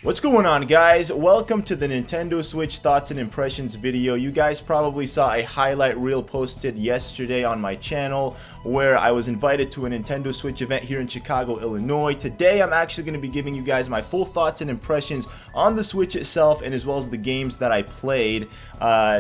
What's going on, guys? Welcome to the Nintendo Switch Thoughts and Impressions video. You guys probably saw a highlight reel posted yesterday on my channel where I was invited to a Nintendo Switch event here in Chicago, Illinois. Today I'm actually going to be giving you guys my full thoughts and impressions on the Switch itself and as well as the games that I played,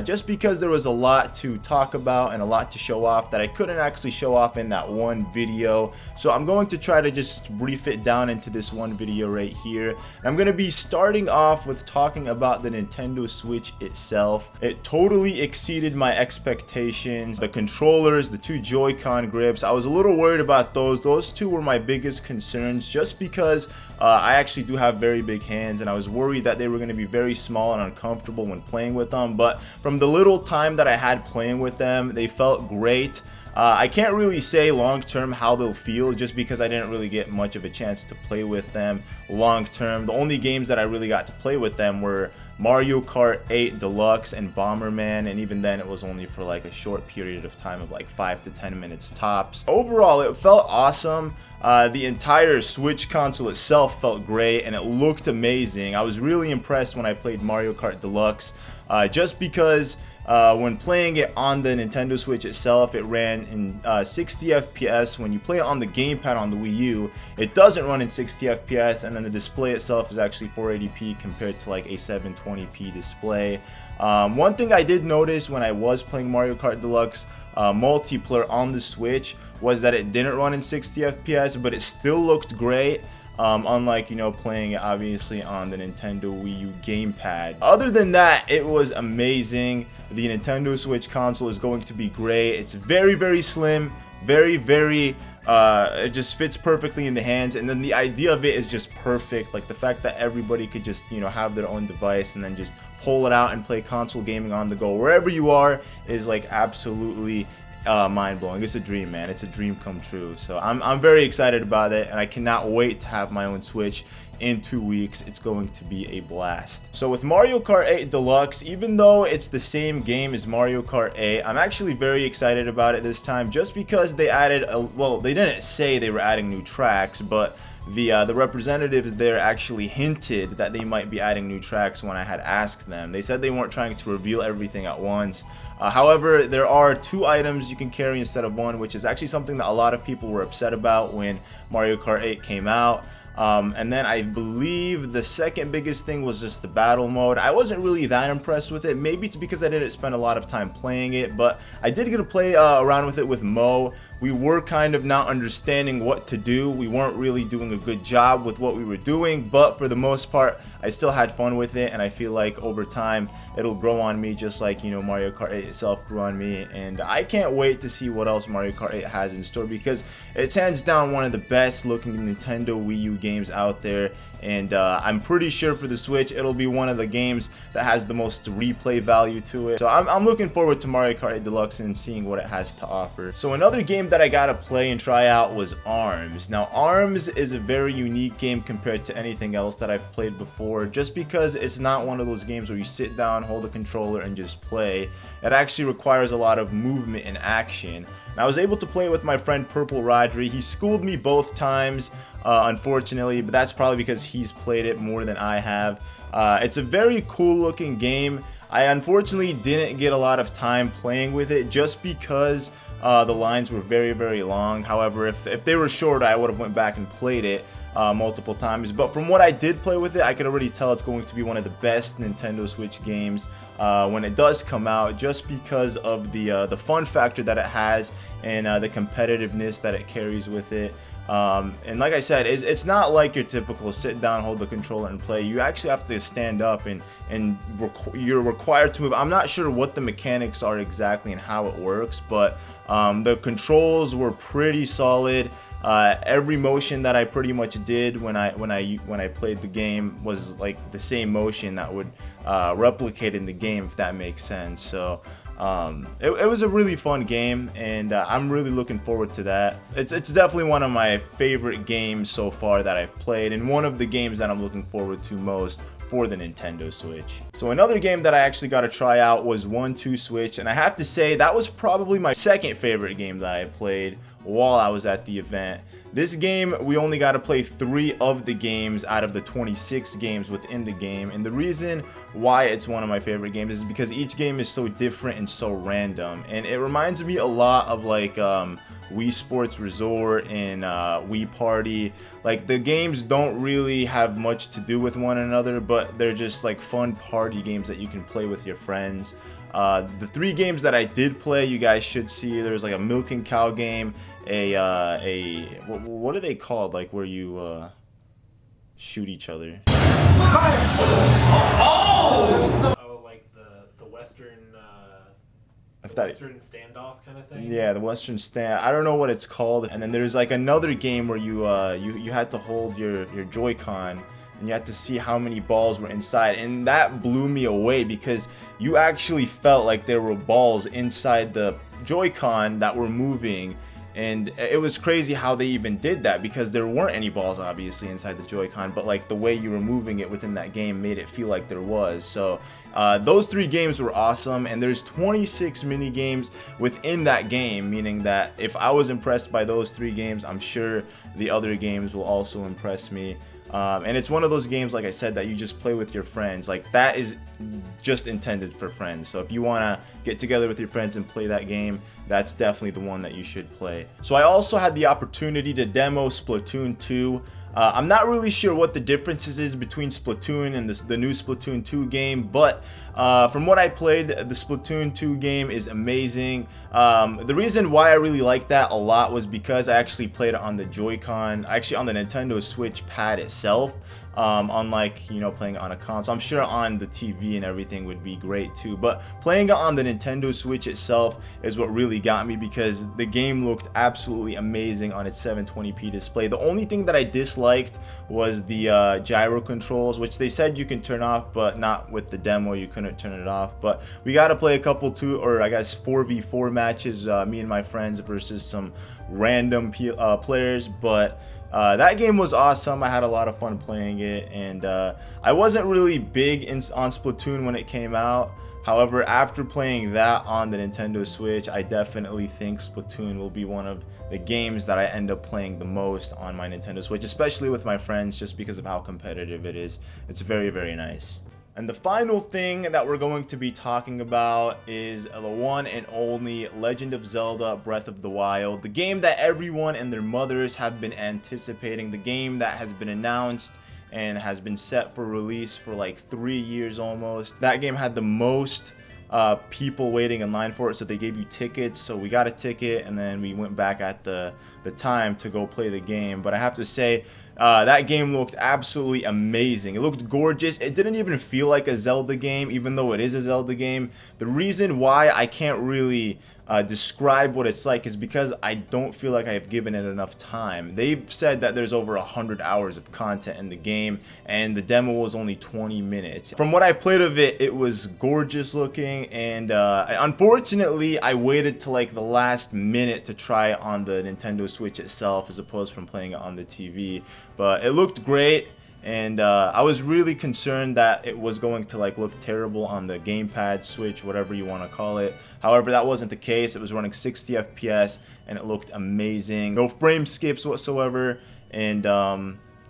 just because there was a lot to talk about and a lot to show off that I couldn't actually show off in that one video. So I'm going to try to just brief it down into this one video right here. And I'm going to be starting off with talking about the Nintendo Switch itself. It totally exceeded my expectations. The controllers, the two Joy-Con grips, I was a little worried about those. Those two were my biggest concerns just because I actually do have very big hands and I was worried that they were going to be very small and uncomfortable when playing with them. But from the little time that I had playing with them, they felt great. I can't really say long term how they'll feel just because I didn't really get much of a chance to play with them long term. The only games that I really got to play with them were Mario Kart 8 Deluxe and Bomberman, and even then it was only for like a short period of time of like 5 to 10 minutes tops. Overall, it felt awesome. The entire Switch console itself felt great and it looked amazing. I was really impressed when I played Mario Kart Deluxe, just because when playing it on the Nintendo Switch itself, it ran in 60 FPS. When you play it on the gamepad on the Wii U, it doesn't run in 60 FPS, and then the display itself is actually 480p compared to like a 720p display. One thing I did notice when I was playing Mario Kart Deluxe multiplayer on the Switch was that it didn't run in 60 FPS, but it still looked great. Unlike, you know, playing it obviously on the Nintendo Wii U gamepad. Other than that, it was amazing. The Nintendo Switch console is going to be great. It's very slim, it just fits perfectly in the hands, and then the idea of it is just perfect. Like the fact that everybody could just, you know, have their own device and then just pull it out and play console gaming on the go wherever you are is like absolutely mind-blowing. It's a dream, man. It's a dream come true. So I'm very excited about it, and I cannot wait to have my own Switch in 2 weeks. It's going to be a blast. So with Mario Kart 8 Deluxe, even though it's the same game as Mario Kart 8, I'm actually very excited about it this time just because they added well, they didn't say they were adding new tracks, but the representatives there actually hinted that they might be adding new tracks when I had asked them. They said they weren't trying to reveal everything at once. However, there are 2 items you can carry instead of 1, which is actually something that a lot of people were upset about when Mario Kart 8 came out. And then I believe the second biggest thing was just the battle mode. I wasn't really that impressed with it. Maybe it's because I didn't spend a lot of time playing it, but I did get to play around with it with Mo. We were kind of not understanding what to do. We weren't really doing a good job with what we were doing, but for the most part, I still had fun with it, and I feel like over time, it'll grow on me just like, you know, Mario Kart 8 itself grew on me. And I can't wait to see what else Mario Kart 8 has in store because it's hands down one of the best looking Nintendo Wii U games out there. And I'm pretty sure for the Switch, it'll be one of the games that has the most replay value to it. So I'm looking forward to Mario Kart 8 Deluxe and seeing what it has to offer. So another game that I got to play and try out was ARMS. Now, ARMS is a very unique game compared to anything else that I've played before, just because it's not one of those games where you sit down, hold a controller, and just play. It actually requires a lot of movement and action. And I was able to play with my friend Purple Rodri. He schooled me both times, unfortunately, but that's probably because he's played it more than I have. It's a very cool looking game. I unfortunately didn't get a lot of time playing with it just because the lines were very long. However, if they were short, I would have went back and played it multiple times. But from what I did play with it, I could already tell it's going to be one of the best Nintendo Switch games when it does come out, just because of the fun factor that it has and the competitiveness that it carries with it. And like I said, it's not like your typical sit down, hold the controller and play. You actually have to stand up and you're required to move. I'm not sure what the mechanics are exactly and how it works, but the controls were pretty solid. Every motion that I pretty much did when I played the game was like the same motion that would replicate in the game, if that makes sense. So it was a really fun game, and I'm really looking forward to that. It's definitely one of my favorite games so far that I've played, and one of the games that I'm looking forward to most for the Nintendo Switch. So another game that I actually got to try out was 1-2 Switch, and I have to say that was probably my second favorite game that I played while I was at the event. This game, we only got to play 3 of the games out of the 26 games within the game, and the reason why it's one of my favorite games is because each game is so different and so random, and it reminds me a lot of like Wii Sports Resort and Wii Party. Like, the games don't really have much to do with one another, but they're just like fun party games that you can play with your friends. The 3 games that I did play, you guys should see. There's like a milking cow game, what are they called? Like where you shoot each other. Oh, like the Western. Western standoff kind of thing. Yeah, the Western stand. I don't know what it's called. And then there's like another game where you had to hold your Joy-Con and you had to see how many balls were inside, and that blew me away because you actually felt like there were balls inside the Joy-Con that were moving. And it was crazy how they even did that because there weren't any balls obviously inside the Joy-Con, but like the way you were moving it within that game made it feel like there was. So those 3 games were awesome, and there's 26 mini games within that game, meaning that if I was impressed by those 3 games, I'm sure the other games will also impress me. And it's one of those games, like I said, that you just play with your friends. Like, that is just intended for friends. So if you want to get together with your friends and play that game, that's definitely the one that you should play. So I also had the opportunity to demo Splatoon 2. I'm not really sure what the differences is between Splatoon and the new Splatoon 2 game, but from what I played, the Splatoon 2 game is amazing. The reason why I really liked that a lot was because I actually played it on the Joy-Con, actually on the Nintendo Switch pad itself. Unlike, you know, playing it on a console. I'm sure on the TV and everything would be great too, but playing it on the Nintendo Switch itself is what really got me because the game looked absolutely amazing on its 720p display. The only thing that I disliked was the gyro controls, which they said you can turn off, but not with the demo. You couldn't turn it off. But we got to play a couple 4v4 matches, me and my friends versus some random players, but that game was awesome. I had a lot of fun playing it, and I wasn't really big on Splatoon when it came out. However, after playing that on the Nintendo Switch, I definitely think Splatoon will be one of the games that I end up playing the most on my Nintendo Switch, especially with my friends, just because of how competitive it is. It's very, very nice. And the final thing that we're going to be talking about is the one and only Legend of Zelda Breath of the Wild, the game that everyone and their mothers have been anticipating, the game that has been announced and has been set for release for like 3 years almost. That game had the most people waiting in line for it, so they gave you tickets. So we got a ticket and then we went back at the time to go play the game. But I have to say, that game looked absolutely amazing. It looked gorgeous. It didn't even feel like a Zelda game, even though it is a Zelda game. The reason why I can't really describe what it's like is because I don't feel like I've given it enough time. They've said that there's over 100 hours of content in the game, and the demo was only 20 minutes. From what I played of it, it was gorgeous looking, and unfortunately, I waited till like the last minute to try it on the Nintendo Switch itself, as opposed from playing it on the TV. But it looked great. And I was really concerned that it was going to like look terrible on the gamepad, Switch, whatever you want to call it. However, that wasn't the case. It was running 60 FPS and it looked amazing. No frame skips whatsoever, and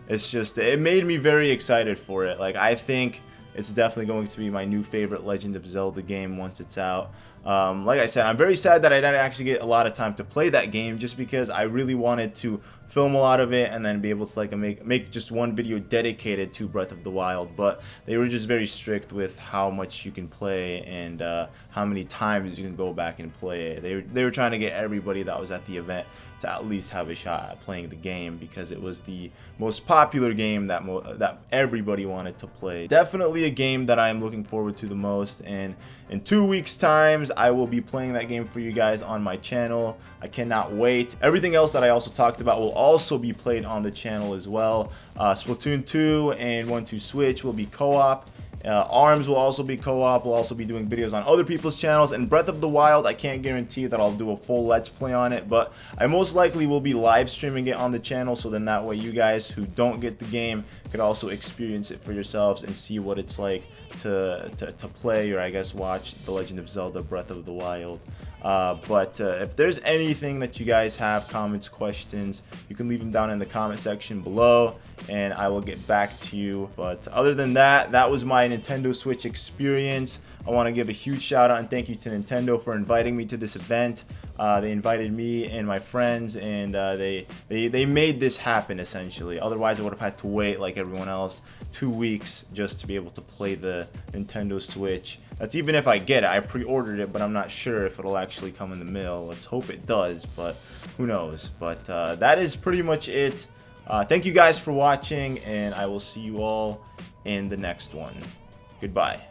it made me very excited for it. Like, I think it's definitely going to be my new favorite Legend of Zelda game once it's out. Like I said, I'm very sad that I didn't actually get a lot of time to play that game, just because I really wanted to film a lot of it and then be able to like make just one video dedicated to Breath of the Wild. But they were just very strict with how much you can play and how many times you can go back and play it. They were trying to get everybody that was at the event to at least have a shot at playing the game, because it was the most popular game that everybody wanted to play. Definitely a game that I am looking forward to the most, and in 2 weeks times I will be playing that game for you guys on my channel. I cannot wait. Everything else that I also talked about will also be played on the channel as well. Splatoon 2 and 1-2 Switch will be co-op. ARMS will also be co-op. We'll also be doing videos on other people's channels. And Breath of the Wild, I can't guarantee that I'll do a full Let's Play on it, but I most likely will be live streaming it on the channel, so then that way you guys who don't get the game could also experience it for yourselves and see what it's like to play, or I guess watch The Legend of Zelda Breath of the Wild. But if there's anything that you guys have, comments, questions, you can leave them down in the comment section below, and I will get back to you. But other than that, that was my Nintendo Switch experience. I want to give a huge shout out and thank you to Nintendo for inviting me to this event. They invited me and my friends, and they made this happen essentially. Otherwise, I would have had to wait like everyone else 2 weeks just to be able to play the Nintendo Switch. That's even if I get it. I pre-ordered it, but I'm not sure if it'll actually come in the mail. Let's hope it does, but who knows. But that is pretty much it. Thank you guys for watching, and I will see you all in the next one. Goodbye.